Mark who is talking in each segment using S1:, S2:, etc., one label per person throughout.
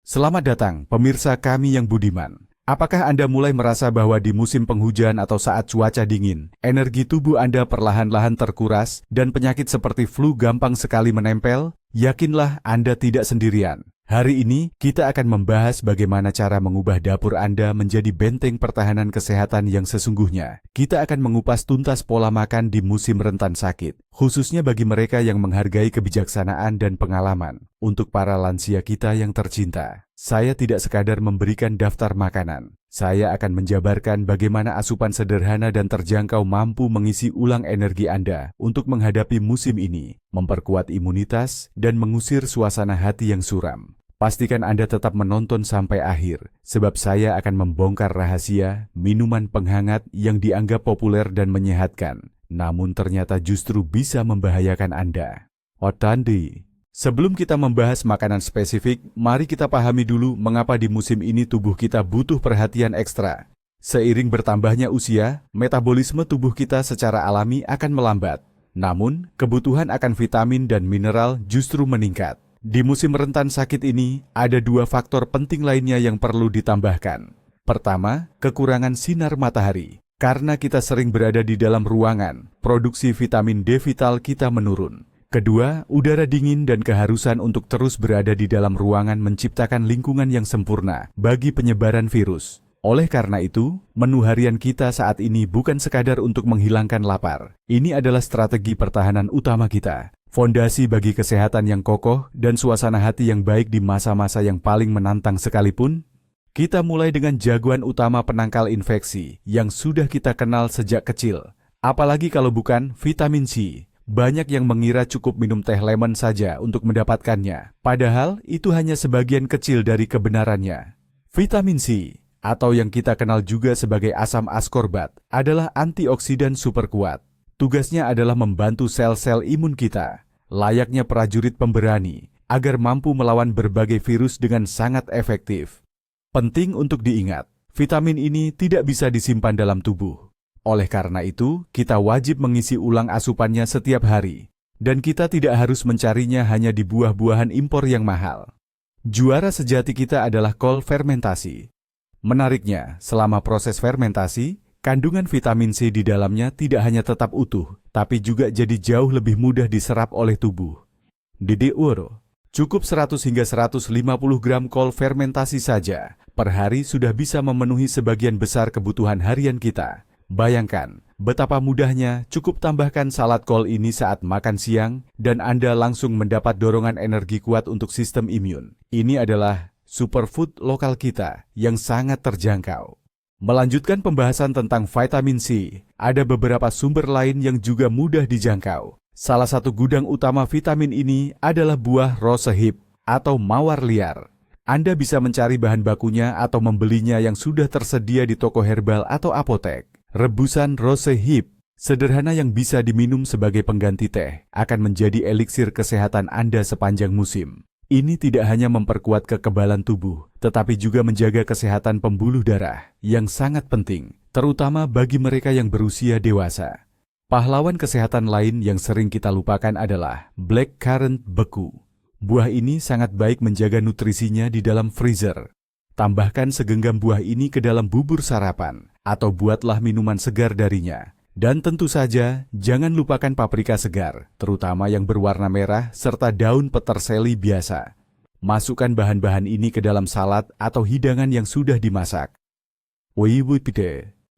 S1: Selamat datang, pemirsa kami yang budiman. Apakah Anda mulai merasa bahwa di musim penghujan atau saat cuaca dingin, energi tubuh Anda perlahan-lahan terkuras dan penyakit seperti flu gampang sekali menempel? Yakinlah Anda tidak sendirian. Hari ini, kita akan membahas bagaimana cara mengubah dapur Anda menjadi benteng pertahanan kesehatan yang sesungguhnya. Kita akan mengupas tuntas pola makan di musim rentan sakit, khususnya bagi mereka yang menghargai kebijaksanaan dan pengalaman. Untuk para lansia kita yang tercinta, saya tidak sekadar memberikan daftar makanan. Saya akan menjabarkan bagaimana asupan sederhana dan terjangkau mampu mengisi ulang energi Anda untuk menghadapi musim ini, memperkuat imunitas, dan mengusir suasana hati yang suram. Pastikan Anda tetap menonton sampai akhir, sebab saya akan membongkar rahasia minuman penghangat yang dianggap populer dan menyehatkan, namun ternyata justru bisa membahayakan Anda. Otandi. Sebelum kita membahas makanan spesifik, mari kita pahami dulu mengapa di musim ini tubuh kita butuh perhatian ekstra. Seiring bertambahnya usia, metabolisme tubuh kita secara alami akan melambat. Namun, kebutuhan akan vitamin dan mineral justru meningkat. Di musim rentan sakit ini, ada dua faktor penting lainnya yang perlu ditambahkan. Pertama, kekurangan sinar matahari. Karena kita sering berada di dalam ruangan, produksi vitamin D vital kita menurun. Kedua, udara dingin dan keharusan untuk terus berada di dalam ruangan menciptakan lingkungan yang sempurna bagi penyebaran virus. Oleh karena itu, menu harian kita saat ini bukan sekadar untuk menghilangkan lapar. Ini adalah strategi pertahanan utama kita, fondasi bagi kesehatan yang kokoh dan suasana hati yang baik di masa-masa yang paling menantang sekalipun. Kita mulai dengan jagoan utama penangkal infeksi yang sudah kita kenal sejak kecil. Apalagi kalau bukan vitamin C. Banyak yang mengira cukup minum teh lemon saja untuk mendapatkannya. Padahal itu hanya sebagian kecil dari kebenarannya. Vitamin C, atau yang kita kenal juga sebagai asam askorbat, adalah antioksidan super kuat. Tugasnya adalah membantu sel-sel imun kita, layaknya prajurit pemberani, agar mampu melawan berbagai virus dengan sangat efektif. Penting untuk diingat, vitamin ini tidak bisa disimpan dalam tubuh. Oleh karena itu, kita wajib mengisi ulang asupannya setiap hari. Dan kita tidak harus mencarinya hanya di buah-buahan impor yang mahal. Juara sejati kita adalah kol fermentasi. Menariknya, selama proses fermentasi, kandungan vitamin C di dalamnya tidak hanya tetap utuh, tapi juga jadi jauh lebih mudah diserap oleh tubuh. Dede Uro, cukup 100 hingga 150 gram kol fermentasi saja, per hari sudah bisa memenuhi sebagian besar kebutuhan harian kita. Bayangkan, betapa mudahnya cukup tambahkan salad kol ini saat makan siang dan Anda langsung mendapat dorongan energi kuat untuk sistem imun. Ini adalah superfood lokal kita yang sangat terjangkau. Melanjutkan pembahasan tentang vitamin C, ada beberapa sumber lain yang juga mudah dijangkau. Salah satu gudang utama vitamin ini adalah buah rosehip atau mawar liar. Anda bisa mencari bahan bakunya atau membelinya yang sudah tersedia di toko herbal atau apotek. Rebusan rosehip, sederhana yang bisa diminum sebagai pengganti teh, akan menjadi eliksir kesehatan Anda sepanjang musim. Ini tidak hanya memperkuat kekebalan tubuh, tetapi juga menjaga kesehatan pembuluh darah, yang sangat penting, terutama bagi mereka yang berusia dewasa. Pahlawan kesehatan lain yang sering kita lupakan adalah blackcurrant beku. Buah ini sangat baik menjaga nutrisinya di dalam freezer. Tambahkan segenggam buah ini ke dalam bubur sarapan, atau buatlah minuman segar darinya. Dan tentu saja, jangan lupakan paprika segar, terutama yang berwarna merah serta daun peterseli biasa. Masukkan bahan-bahan ini ke dalam salad atau hidangan yang sudah dimasak.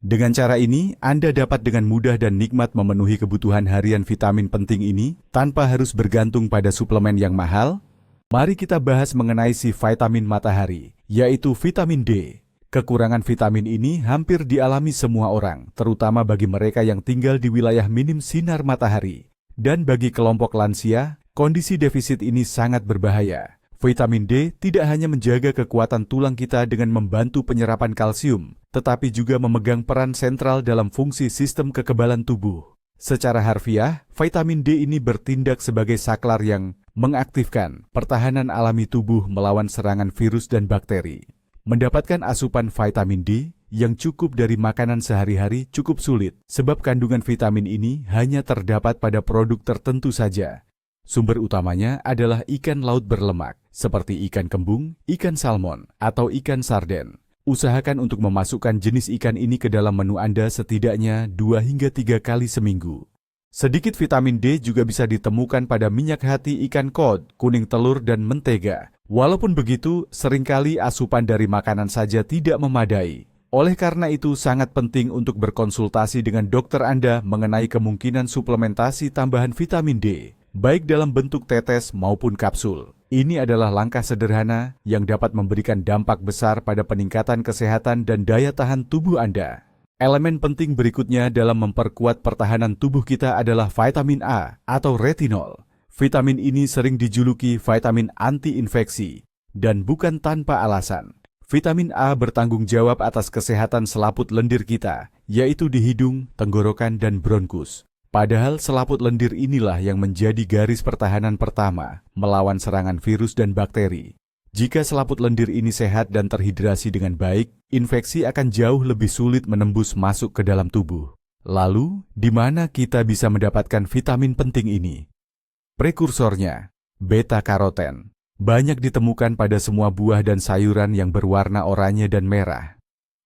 S1: Dengan cara ini, Anda dapat dengan mudah dan nikmat memenuhi kebutuhan harian vitamin penting ini tanpa harus bergantung pada suplemen yang mahal. Mari kita bahas mengenai si vitamin matahari, yaitu vitamin D. Kekurangan vitamin ini hampir dialami semua orang, terutama bagi mereka yang tinggal di wilayah minim sinar matahari. Dan bagi kelompok lansia, kondisi defisit ini sangat berbahaya. Vitamin D tidak hanya menjaga kekuatan tulang kita dengan membantu penyerapan kalsium, tetapi juga memegang peran sentral dalam fungsi sistem kekebalan tubuh. Secara harfiah, vitamin D ini bertindak sebagai saklar yang mengaktifkan pertahanan alami tubuh melawan serangan virus dan bakteri. Mendapatkan asupan vitamin D yang cukup dari makanan sehari-hari cukup sulit, sebab kandungan vitamin ini hanya terdapat pada produk tertentu saja. Sumber utamanya adalah ikan laut berlemak, seperti ikan kembung, ikan salmon, atau ikan sarden. Usahakan untuk memasukkan jenis ikan ini ke dalam menu Anda setidaknya 2 hingga 3 kali seminggu. Sedikit vitamin D juga bisa ditemukan pada minyak hati ikan kod, kuning telur, dan mentega. Walaupun begitu, seringkali asupan dari makanan saja tidak memadai. Oleh karena itu, sangat penting untuk berkonsultasi dengan dokter Anda mengenai kemungkinan suplementasi tambahan vitamin D, baik dalam bentuk tetes maupun kapsul. Ini adalah langkah sederhana yang dapat memberikan dampak besar pada peningkatan kesehatan dan daya tahan tubuh Anda. Elemen penting berikutnya dalam memperkuat pertahanan tubuh kita adalah vitamin A atau retinol. Vitamin ini sering dijuluki vitamin anti-infeksi, dan bukan tanpa alasan. Vitamin A bertanggung jawab atas kesehatan selaput lendir kita, yaitu di hidung, tenggorokan, dan bronkus. Padahal selaput lendir inilah yang menjadi garis pertahanan pertama melawan serangan virus dan bakteri. Jika selaput lendir ini sehat dan terhidrasi dengan baik, infeksi akan jauh lebih sulit menembus masuk ke dalam tubuh. Lalu, di mana kita bisa mendapatkan vitamin penting ini? Prekursornya, beta-karoten, banyak ditemukan pada semua buah dan sayuran yang berwarna oranye dan merah.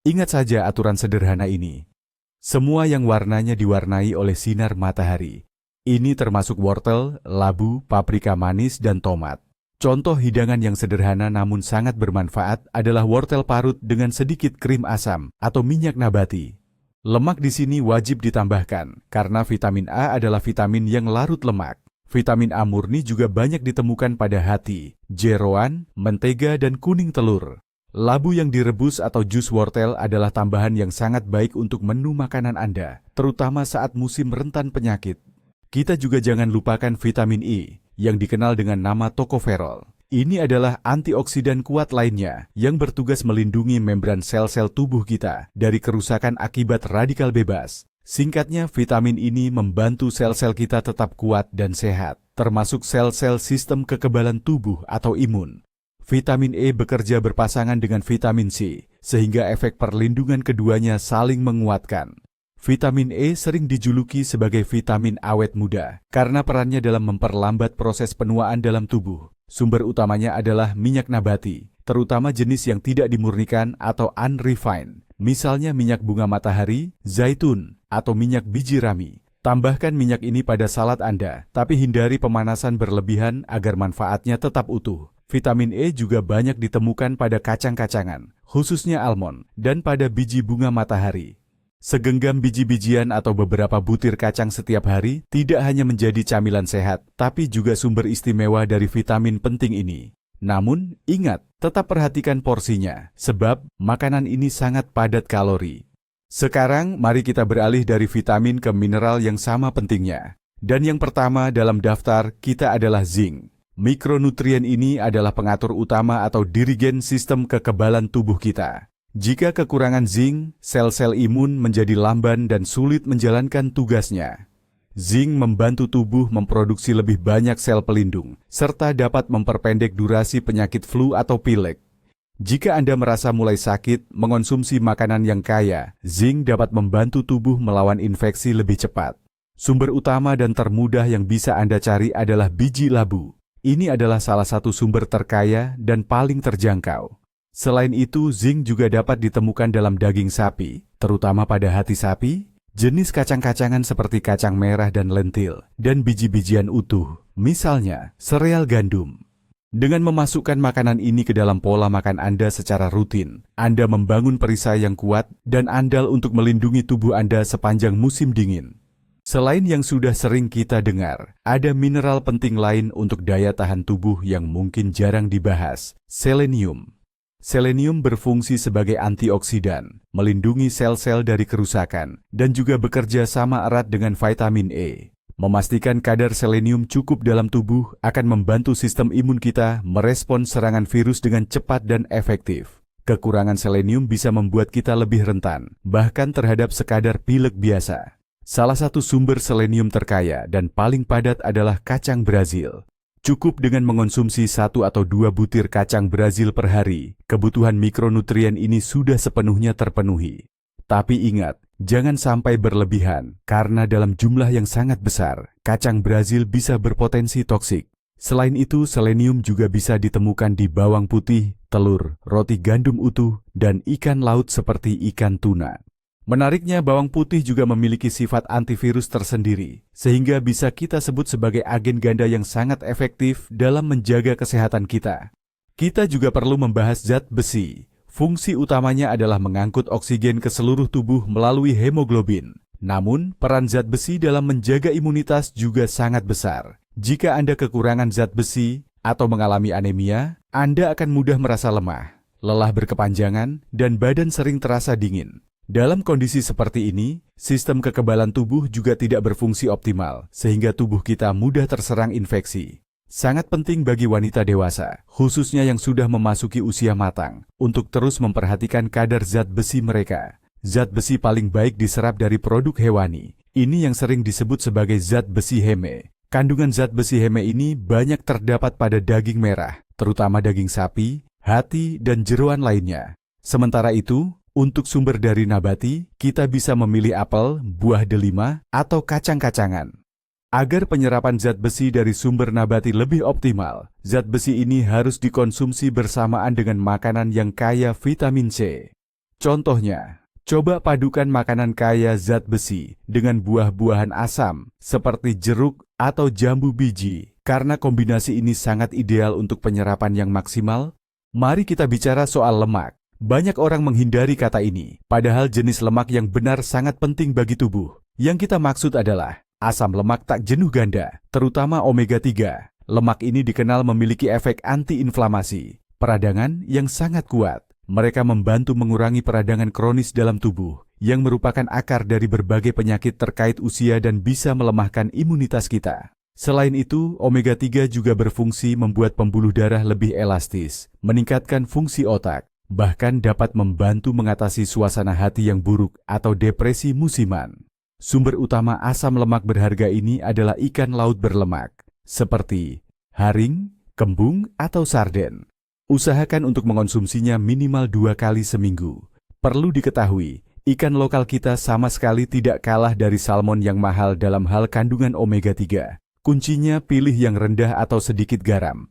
S1: Ingat saja aturan sederhana ini. Semua yang warnanya diwarnai oleh sinar matahari. Ini termasuk wortel, labu, paprika manis, dan tomat. Contoh hidangan yang sederhana namun sangat bermanfaat adalah wortel parut dengan sedikit krim asam atau minyak nabati. Lemak di sini wajib ditambahkan karena vitamin A adalah vitamin yang larut lemak. Vitamin A murni juga banyak ditemukan pada hati, jeroan, mentega, dan kuning telur. Labu yang direbus atau jus wortel adalah tambahan yang sangat baik untuk menu makanan Anda, terutama saat musim rentan penyakit. Kita juga jangan lupakan vitamin E, yang dikenal dengan nama tokoferol. Ini adalah antioksidan kuat lainnya yang bertugas melindungi membran sel-sel tubuh kita dari kerusakan akibat radikal bebas. Singkatnya, vitamin ini membantu sel-sel kita tetap kuat dan sehat, termasuk sel-sel sistem kekebalan tubuh atau imun. Vitamin E bekerja berpasangan dengan vitamin C, sehingga efek perlindungan keduanya saling menguatkan. Vitamin E sering dijuluki sebagai vitamin awet muda karena perannya dalam memperlambat proses penuaan dalam tubuh. Sumber utamanya adalah minyak nabati, terutama jenis yang tidak dimurnikan atau unrefined, misalnya minyak bunga matahari, zaitun, atau minyak biji rami. Tambahkan minyak ini pada salad Anda, tapi hindari pemanasan berlebihan agar manfaatnya tetap utuh. Vitamin E juga banyak ditemukan pada kacang-kacangan, khususnya almond, dan pada biji bunga matahari. Segenggam biji-bijian atau beberapa butir kacang setiap hari tidak hanya menjadi camilan sehat, tapi juga sumber istimewa dari vitamin penting ini. Namun, ingat, tetap perhatikan porsinya, sebab makanan ini sangat padat kalori. Sekarang, mari kita beralih dari vitamin ke mineral yang sama pentingnya. Dan yang pertama dalam daftar kita adalah zinc. Mikronutrien ini adalah pengatur utama atau dirigen sistem kekebalan tubuh kita. Jika kekurangan zinc, sel-sel imun menjadi lamban dan sulit menjalankan tugasnya. Zinc membantu tubuh memproduksi lebih banyak sel pelindung, serta dapat memperpendek durasi penyakit flu atau pilek. Jika Anda merasa mulai sakit, mengonsumsi makanan yang kaya, zinc dapat membantu tubuh melawan infeksi lebih cepat. Sumber utama dan termudah yang bisa Anda cari adalah biji labu. Ini adalah salah satu sumber terkaya dan paling terjangkau. Selain itu, zinc juga dapat ditemukan dalam daging sapi, terutama pada hati sapi, jenis kacang-kacangan seperti kacang merah dan lentil, dan biji-bijian utuh, misalnya sereal gandum. Dengan memasukkan makanan ini ke dalam pola makan Anda secara rutin, Anda membangun perisai yang kuat dan andal untuk melindungi tubuh Anda sepanjang musim dingin. Selain yang sudah sering kita dengar, ada mineral penting lain untuk daya tahan tubuh yang mungkin jarang dibahas, selenium. Selenium berfungsi sebagai antioksidan, melindungi sel-sel dari kerusakan, dan juga bekerja sama erat dengan vitamin E. Memastikan kadar selenium cukup dalam tubuh akan membantu sistem imun kita merespons serangan virus dengan cepat dan efektif. Kekurangan selenium bisa membuat kita lebih rentan, bahkan terhadap sekadar pilek biasa. Salah satu sumber selenium terkaya dan paling padat adalah kacang Brazil. Cukup dengan mengonsumsi 1 atau 2 butir kacang Brazil per hari, kebutuhan mikronutrien ini sudah sepenuhnya terpenuhi. Tapi ingat, Jangan sampai berlebihan, karena dalam jumlah yang sangat besar, kacang Brazil bisa berpotensi toksik. Selain itu, selenium juga bisa ditemukan di bawang putih, telur, roti gandum utuh, dan ikan laut seperti ikan tuna. Menariknya, bawang putih juga memiliki sifat antivirus tersendiri, sehingga bisa kita sebut sebagai agen ganda yang sangat efektif dalam menjaga kesehatan kita. Kita juga perlu membahas zat besi. Fungsi utamanya adalah mengangkut oksigen ke seluruh tubuh melalui hemoglobin. Namun, peran zat besi dalam menjaga imunitas juga sangat besar. Jika Anda kekurangan zat besi atau mengalami anemia, Anda akan mudah merasa lemah, lelah berkepanjangan, dan badan sering terasa dingin. Dalam kondisi seperti ini, sistem kekebalan tubuh juga tidak berfungsi optimal, sehingga tubuh kita mudah terserang infeksi. Sangat penting bagi wanita dewasa, khususnya yang sudah memasuki usia matang, untuk terus memperhatikan kadar zat besi mereka. Zat besi paling baik diserap dari produk hewani. Ini yang sering disebut sebagai zat besi heme. Kandungan zat besi heme ini banyak terdapat pada daging merah, terutama daging sapi, hati, dan jeroan lainnya. Sementara itu, untuk sumber dari nabati, kita bisa memilih apel, buah delima, atau kacang-kacangan. Agar penyerapan zat besi dari sumber nabati lebih optimal, zat besi ini harus dikonsumsi bersamaan dengan makanan yang kaya vitamin C. Contohnya, coba padukan makanan kaya zat besi dengan buah-buahan asam seperti jeruk atau jambu biji. Karena kombinasi ini sangat ideal untuk penyerapan yang maksimal. Mari kita bicara soal lemak. Banyak orang menghindari kata ini, padahal jenis lemak yang benar sangat penting bagi tubuh. Yang kita maksud adalah asam lemak tak jenuh ganda, terutama omega 3. Lemak ini dikenal memiliki efek anti-inflamasi, peradangan yang sangat kuat. Mereka membantu mengurangi peradangan kronis dalam tubuh, yang merupakan akar dari berbagai penyakit terkait usia dan bisa melemahkan imunitas kita. Selain itu, omega 3 juga berfungsi membuat pembuluh darah lebih elastis, meningkatkan fungsi otak, bahkan dapat membantu mengatasi suasana hati yang buruk atau depresi musiman. Sumber utama asam lemak berharga ini adalah ikan laut berlemak, seperti haring, kembung, atau sarden. Usahakan untuk mengonsumsinya minimal 2 kali seminggu. Perlu diketahui, ikan lokal kita sama sekali tidak kalah dari salmon yang mahal dalam hal kandungan omega 3. Kuncinya pilih yang rendah atau sedikit garam.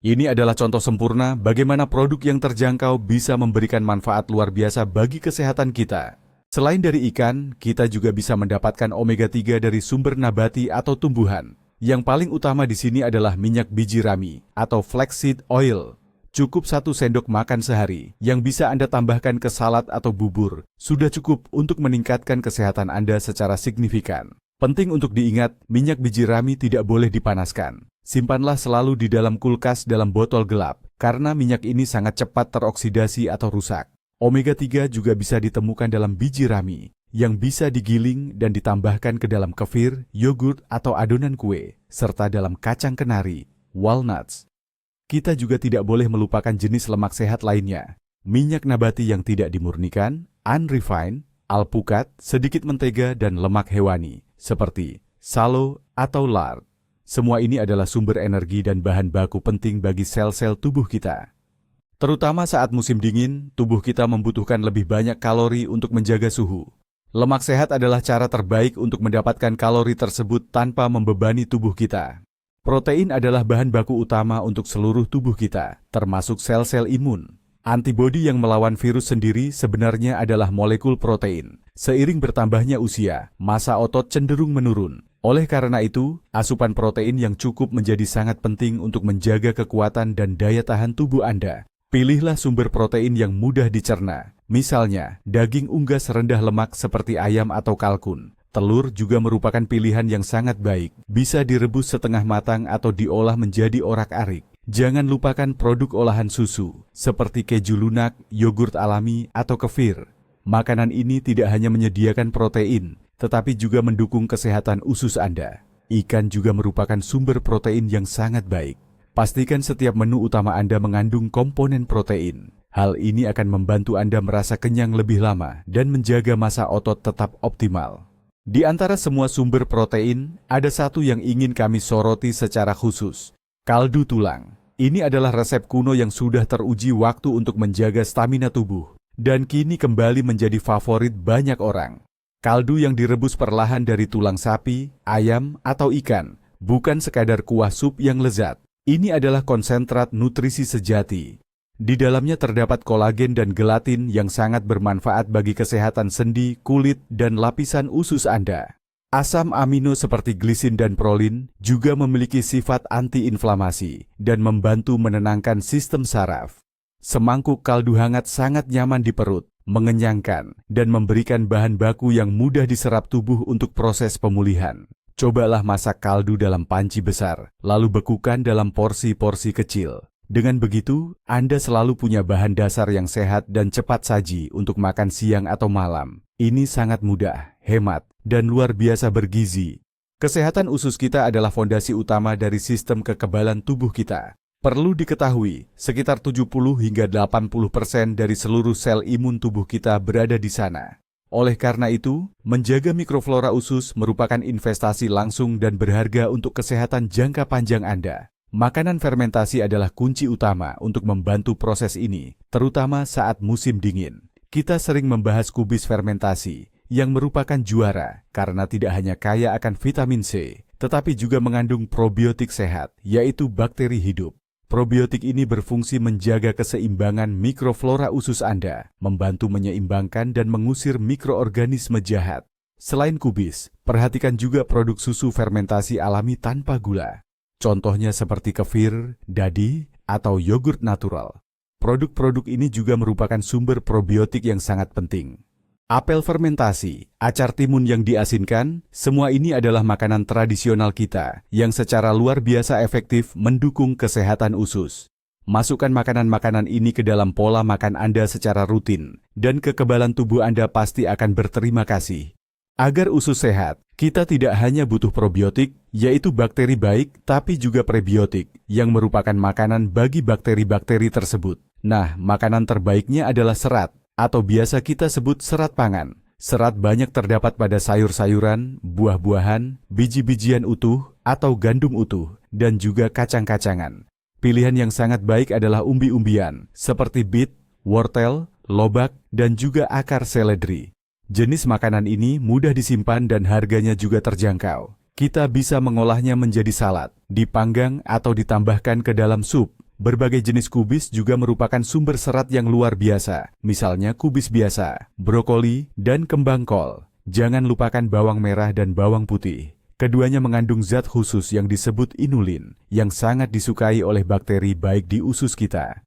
S1: Ini adalah contoh sempurna bagaimana produk yang terjangkau bisa memberikan manfaat luar biasa bagi kesehatan kita. Selain dari ikan, kita juga bisa mendapatkan omega 3 dari sumber nabati atau tumbuhan. Yang paling utama di sini adalah minyak biji rami atau flaxseed oil. Cukup 1 sendok makan sehari yang bisa Anda tambahkan ke salad atau bubur. Sudah cukup untuk meningkatkan kesehatan Anda secara signifikan. Penting untuk diingat, minyak biji rami tidak boleh dipanaskan. Simpanlah selalu di dalam kulkas dalam botol gelap, karena minyak ini sangat cepat teroksidasi atau rusak. Omega 3 juga bisa ditemukan dalam biji rami, yang bisa digiling dan ditambahkan ke dalam kefir, yogurt, atau adonan kue, serta dalam kacang kenari, walnuts. Kita juga tidak boleh melupakan jenis lemak sehat lainnya. Minyak nabati yang tidak dimurnikan, unrefined, alpukat, sedikit mentega, dan lemak hewani, seperti salo atau lard. Semua ini adalah sumber energi dan bahan baku penting bagi sel-sel tubuh kita. Terutama saat musim dingin, tubuh kita membutuhkan lebih banyak kalori untuk menjaga suhu. Lemak sehat adalah cara terbaik untuk mendapatkan kalori tersebut tanpa membebani tubuh kita. Protein adalah bahan baku utama untuk seluruh tubuh kita, termasuk sel-sel imun. Antibodi yang melawan virus sendiri sebenarnya adalah molekul protein. Seiring bertambahnya usia, massa otot cenderung menurun. Oleh karena itu, asupan protein yang cukup menjadi sangat penting untuk menjaga kekuatan dan daya tahan tubuh Anda. Pilihlah sumber protein yang mudah dicerna. Misalnya, daging unggas rendah lemak seperti ayam atau kalkun. Telur juga merupakan pilihan yang sangat baik. Bisa direbus setengah matang atau diolah menjadi orak-arik. Jangan lupakan produk olahan susu, seperti keju lunak, yogurt alami, atau kefir. Makanan ini tidak hanya menyediakan protein, tetapi juga mendukung kesehatan usus Anda. Ikan juga merupakan sumber protein yang sangat baik. Pastikan setiap menu utama Anda mengandung komponen protein. Hal ini akan membantu Anda merasa kenyang lebih lama dan menjaga massa otot tetap optimal. Di antara semua sumber protein, ada satu yang ingin kami soroti secara khusus. Kaldu tulang. Ini adalah resep kuno yang sudah teruji waktu untuk menjaga stamina tubuh, dan kini kembali menjadi favorit banyak orang. Kaldu yang direbus perlahan dari tulang sapi, ayam, atau ikan, bukan sekadar kuah sup yang lezat. Ini adalah konsentrat nutrisi sejati. Di dalamnya terdapat kolagen dan gelatin yang sangat bermanfaat bagi kesehatan sendi, kulit, dan lapisan usus Anda. Asam amino seperti glisin dan prolin juga memiliki sifat anti-inflamasi dan membantu menenangkan sistem saraf. Semangkuk kaldu hangat sangat nyaman di perut, mengenyangkan, dan memberikan bahan baku yang mudah diserap tubuh untuk proses pemulihan. Cobalah masak kaldu dalam panci besar, lalu bekukan dalam porsi-porsi kecil. Dengan begitu, Anda selalu punya bahan dasar yang sehat dan cepat saji untuk makan siang atau malam. Ini sangat mudah, hemat, dan luar biasa bergizi. Kesehatan usus kita adalah fondasi utama dari sistem kekebalan tubuh kita. Perlu diketahui, sekitar 70 hingga 80% dari seluruh sel imun tubuh kita berada di sana. Oleh karena itu, menjaga mikroflora usus merupakan investasi langsung dan berharga untuk kesehatan jangka panjang Anda. Makanan fermentasi adalah kunci utama untuk membantu proses ini, terutama saat musim dingin. Kita sering membahas kubis fermentasi, yang merupakan juara karena tidak hanya kaya akan vitamin C, tetapi juga mengandung probiotik sehat, yaitu bakteri hidup. Probiotik ini berfungsi menjaga keseimbangan mikroflora usus Anda, membantu menyeimbangkan dan mengusir mikroorganisme jahat. Selain kubis, perhatikan juga produk susu fermentasi alami tanpa gula. Contohnya seperti kefir, dadi, atau yogurt natural. Produk-produk ini juga merupakan sumber probiotik yang sangat penting. Apel fermentasi, acar timun yang diasinkan, semua ini adalah makanan tradisional kita yang secara luar biasa efektif mendukung kesehatan usus. Masukkan makanan-makanan ini ke dalam pola makan Anda secara rutin, dan kekebalan tubuh Anda pasti akan berterima kasih. Agar usus sehat, kita tidak hanya butuh probiotik, yaitu bakteri baik, tapi juga prebiotik, yang merupakan makanan bagi bakteri-bakteri tersebut. Nah, makanan terbaiknya adalah serat, atau biasa kita sebut serat pangan. Serat banyak terdapat pada sayur-sayuran, buah-buahan, biji-bijian utuh, atau gandum utuh, dan juga kacang-kacangan. Pilihan yang sangat baik adalah umbi-umbian, seperti bit, wortel, lobak, dan juga akar seledri. Jenis makanan ini mudah disimpan dan harganya juga terjangkau. Kita bisa mengolahnya menjadi salad, dipanggang atau ditambahkan ke dalam sup. Berbagai jenis kubis juga merupakan sumber serat yang luar biasa, misalnya kubis biasa, brokoli, dan kembang kol. Jangan lupakan bawang merah dan bawang putih. Keduanya mengandung zat khusus yang disebut inulin, yang sangat disukai oleh bakteri baik di usus kita.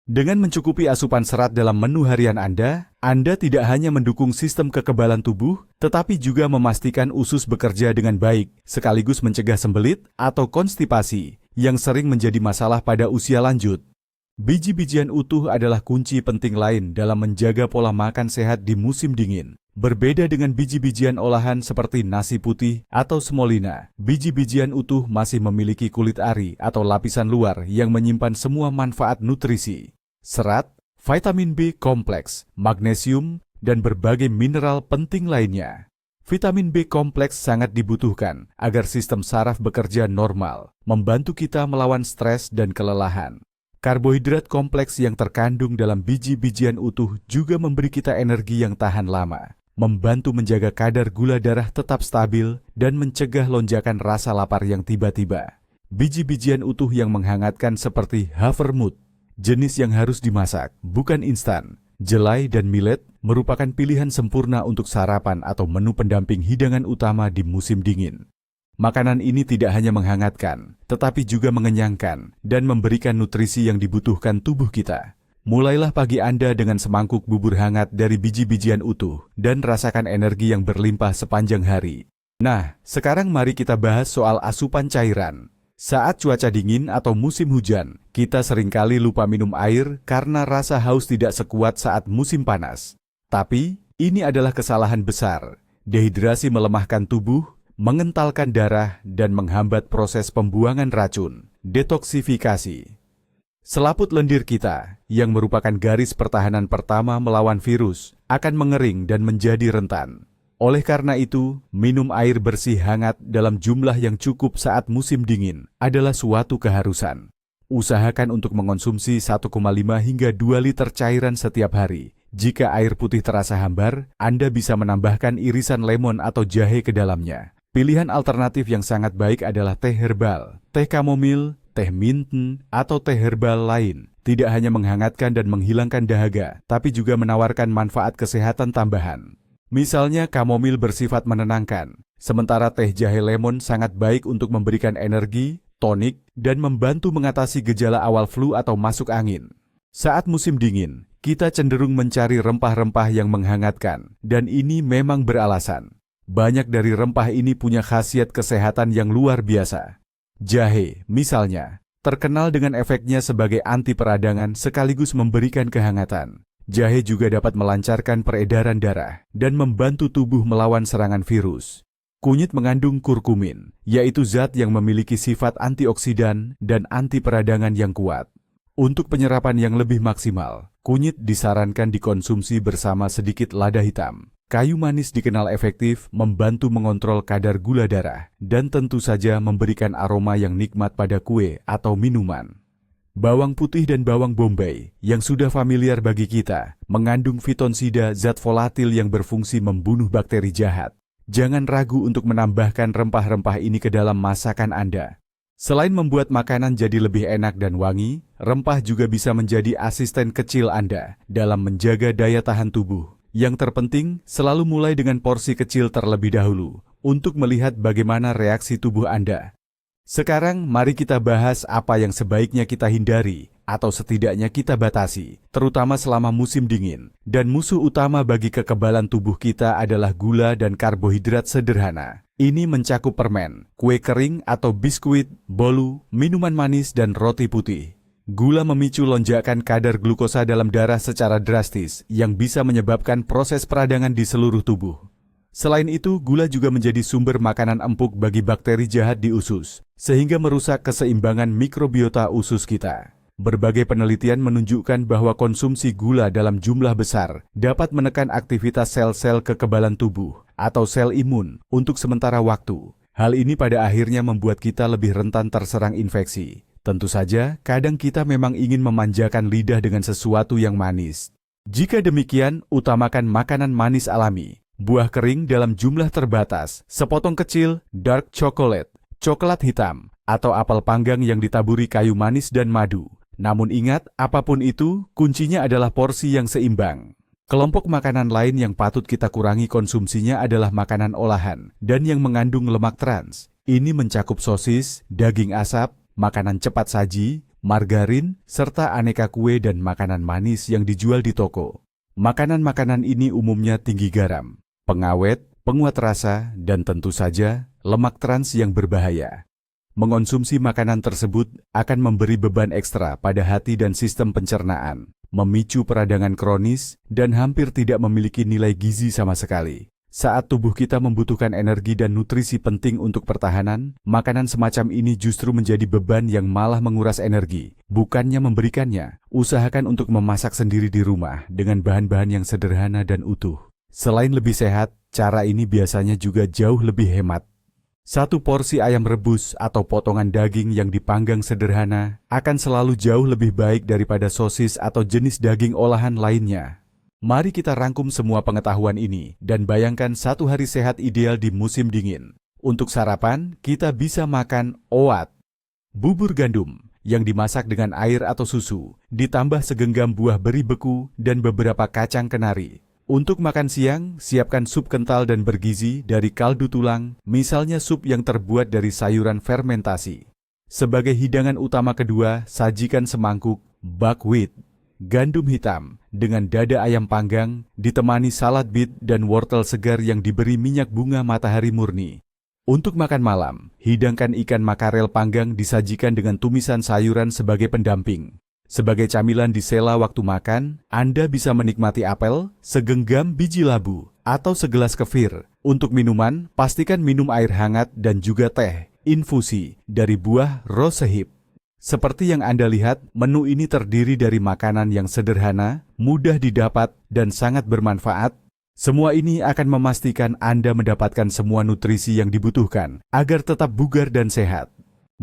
S1: Dengan mencukupi asupan serat dalam menu harian Anda tidak hanya mendukung sistem kekebalan tubuh, tetapi juga memastikan usus bekerja dengan baik, sekaligus mencegah sembelit atau konstipasi, yang sering menjadi masalah pada usia lanjut. Biji-bijian utuh adalah kunci penting lain dalam menjaga pola makan sehat di musim dingin. Berbeda dengan biji-bijian olahan seperti nasi putih atau semolina, biji-bijian utuh masih memiliki kulit ari atau lapisan luar yang menyimpan semua manfaat nutrisi. Serat, vitamin B kompleks, magnesium, dan berbagai mineral penting lainnya. Vitamin B kompleks sangat dibutuhkan agar sistem saraf bekerja normal, membantu kita melawan stres dan kelelahan. Karbohidrat kompleks yang terkandung dalam biji-bijian utuh juga memberi kita energi yang tahan lama, membantu menjaga kadar gula darah tetap stabil dan mencegah lonjakan rasa lapar yang tiba-tiba. Biji-bijian utuh yang menghangatkan seperti havermut, jenis yang harus dimasak, bukan instan. Jelai dan millet merupakan pilihan sempurna untuk sarapan atau menu pendamping hidangan utama di musim dingin. Makanan ini tidak hanya menghangatkan, tetapi juga mengenyangkan dan memberikan nutrisi yang dibutuhkan tubuh kita. Mulailah pagi Anda dengan semangkuk bubur hangat dari biji-bijian utuh dan rasakan energi yang berlimpah sepanjang hari. Nah, sekarang mari kita bahas soal asupan cairan. Saat cuaca dingin atau musim hujan, kita seringkali lupa minum air karena rasa haus tidak sekuat saat musim panas. Tapi, ini adalah kesalahan besar. Dehidrasi melemahkan tubuh, mengentalkan darah, dan menghambat proses pembuangan racun, detoksifikasi. Selaput lendir kita, yang merupakan garis pertahanan pertama melawan virus, akan mengering dan menjadi rentan. Oleh karena itu, minum air bersih hangat dalam jumlah yang cukup saat musim dingin adalah suatu keharusan. Usahakan untuk mengonsumsi 1,5 hingga 2 liter cairan setiap hari, Jika air putih terasa hambar, Anda bisa menambahkan irisan lemon atau jahe ke dalamnya. Pilihan alternatif yang sangat baik adalah teh herbal, teh kamomil, teh minten, atau teh herbal lain. Tidak hanya menghangatkan dan menghilangkan dahaga, tapi juga menawarkan manfaat kesehatan tambahan. Misalnya kamomil bersifat menenangkan, sementara teh jahe lemon sangat baik untuk memberikan energi, tonik, dan membantu mengatasi gejala awal flu atau masuk angin. Saat musim dingin, kita cenderung mencari rempah-rempah yang menghangatkan, dan ini memang beralasan. Banyak dari rempah ini punya khasiat kesehatan yang luar biasa. Jahe, misalnya, terkenal dengan efeknya sebagai anti peradangan sekaligus memberikan kehangatan. Jahe juga dapat melancarkan peredaran darah dan membantu tubuh melawan serangan virus. Kunyit mengandung kurkumin, yaitu zat yang memiliki sifat antioksidan dan anti peradangan yang kuat. Untuk penyerapan yang lebih maksimal, kunyit disarankan dikonsumsi bersama sedikit lada hitam. Kayu manis dikenal efektif membantu mengontrol kadar gula darah dan tentu saja memberikan aroma yang nikmat pada kue atau minuman. Bawang putih dan bawang bombay yang sudah familiar bagi kita mengandung fitonsida, zat volatil yang berfungsi membunuh bakteri jahat. Jangan ragu untuk menambahkan rempah-rempah ini ke dalam masakan Anda. Selain membuat makanan jadi lebih enak dan wangi, rempah juga bisa menjadi asisten kecil Anda dalam menjaga daya tahan tubuh. Yang terpenting, selalu mulai dengan porsi kecil terlebih dahulu untuk melihat bagaimana reaksi tubuh Anda. Sekarang, mari kita bahas apa yang sebaiknya kita hindari atau setidaknya kita batasi, terutama selama musim dingin. Dan musuh utama bagi kekebalan tubuh kita adalah gula dan karbohidrat sederhana. Ini mencakup permen, kue kering atau biskuit, bolu, minuman manis, dan roti putih. Gula memicu lonjakan kadar glukosa dalam darah secara drastis yang bisa menyebabkan proses peradangan di seluruh tubuh. Selain itu, gula juga menjadi sumber makanan empuk bagi bakteri jahat di usus, sehingga merusak keseimbangan mikrobiota usus kita. Berbagai penelitian menunjukkan bahwa konsumsi gula dalam jumlah besar dapat menekan aktivitas sel-sel kekebalan tubuh atau sel imun untuk sementara waktu. Hal ini pada akhirnya membuat kita lebih rentan terserang infeksi. Tentu saja, kadang kita memang ingin memanjakan lidah dengan sesuatu yang manis. Jika demikian, utamakan makanan manis alami. Buah kering dalam jumlah terbatas, sepotong kecil, dark chocolate, coklat hitam, atau apel panggang yang ditaburi kayu manis dan madu. Namun ingat, apapun itu, kuncinya adalah porsi yang seimbang. Kelompok makanan lain yang patut kita kurangi konsumsinya adalah makanan olahan dan yang mengandung lemak trans. Ini mencakup sosis, daging asap, makanan cepat saji, margarin, serta aneka kue dan makanan manis yang dijual di toko. Makanan-makanan ini umumnya tinggi garam, pengawet, penguat rasa, dan tentu saja lemak trans yang berbahaya. Mengonsumsi makanan tersebut akan memberi beban ekstra pada hati dan sistem pencernaan, memicu peradangan kronis, dan hampir tidak memiliki nilai gizi sama sekali. Saat tubuh kita membutuhkan energi dan nutrisi penting untuk pertahanan, makanan semacam ini justru menjadi beban yang malah menguras energi, bukannya memberikannya. Usahakan untuk memasak sendiri di rumah dengan bahan-bahan yang sederhana dan utuh. Selain lebih sehat, cara ini biasanya juga jauh lebih hemat. Satu porsi ayam rebus atau potongan daging yang dipanggang sederhana akan selalu jauh lebih baik daripada sosis atau jenis daging olahan lainnya. Mari kita rangkum semua pengetahuan ini dan bayangkan satu hari sehat ideal di musim dingin. Untuk sarapan, kita bisa makan oat, bubur gandum yang dimasak dengan air atau susu, ditambah segenggam buah beri beku dan beberapa kacang kenari. Untuk makan siang, siapkan sup kental dan bergizi dari kaldu tulang, misalnya sup yang terbuat dari sayuran fermentasi. Sebagai hidangan utama kedua, sajikan semangkuk buckwheat, gandum hitam, dengan dada ayam panggang, ditemani salad beet dan wortel segar yang diberi minyak bunga matahari murni. Untuk makan malam, hidangkan ikan makarel panggang disajikan dengan tumisan sayuran sebagai pendamping. Sebagai camilan di sela waktu makan, Anda bisa menikmati apel, segenggam biji labu, atau segelas kefir. Untuk minuman, pastikan minum air hangat dan juga teh, infusi, dari buah rosehip. Seperti yang Anda lihat, menu ini terdiri dari makanan yang sederhana, mudah didapat, dan sangat bermanfaat. Semua ini akan memastikan Anda mendapatkan semua nutrisi yang dibutuhkan agar tetap bugar dan sehat.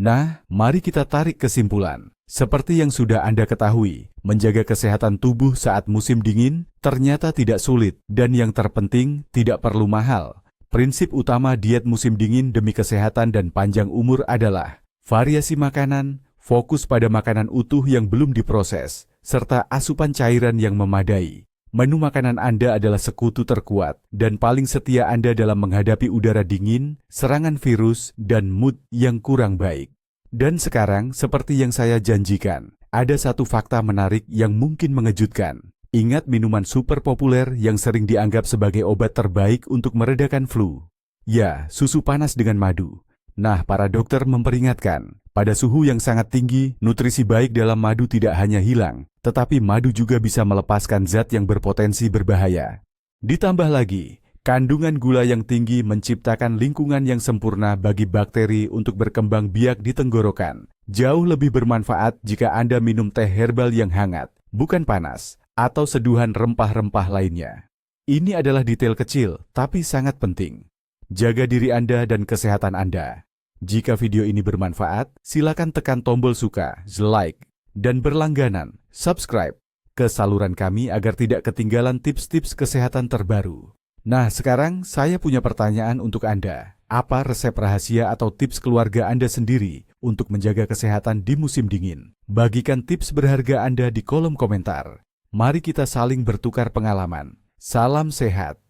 S1: Nah, mari kita tarik kesimpulan. Seperti yang sudah Anda ketahui, menjaga kesehatan tubuh saat musim dingin ternyata tidak sulit dan yang terpenting tidak perlu mahal. Prinsip utama diet musim dingin demi kesehatan dan panjang umur adalah variasi makanan, fokus pada makanan utuh yang belum diproses, serta asupan cairan yang memadai. Menu makanan Anda adalah sekutu terkuat dan paling setia Anda dalam menghadapi udara dingin, serangan virus, dan mood yang kurang baik. Dan sekarang, seperti yang saya janjikan, ada satu fakta menarik yang mungkin mengejutkan. Ingat minuman super populer yang sering dianggap sebagai obat terbaik untuk meredakan flu? Ya, susu panas dengan madu. Nah, para dokter memperingatkan, pada suhu yang sangat tinggi, nutrisi baik dalam madu tidak hanya hilang, tetapi madu juga bisa melepaskan zat yang berpotensi berbahaya. Ditambah lagi, kandungan gula yang tinggi menciptakan lingkungan yang sempurna bagi bakteri untuk berkembang biak di tenggorokan. Jauh lebih bermanfaat jika Anda minum teh herbal yang hangat, bukan panas, atau seduhan rempah-rempah lainnya. Ini adalah detail kecil, tapi sangat penting. Jaga diri Anda dan kesehatan Anda. Jika video ini bermanfaat, silakan tekan tombol suka, like, dan berlangganan, subscribe, ke saluran kami agar tidak ketinggalan tips-tips kesehatan terbaru. Nah, sekarang saya punya pertanyaan untuk Anda. Apa resep rahasia atau tips keluarga Anda sendiri untuk menjaga kesehatan di musim dingin? Bagikan tips berharga Anda di kolom komentar. Mari kita saling bertukar pengalaman. Salam sehat.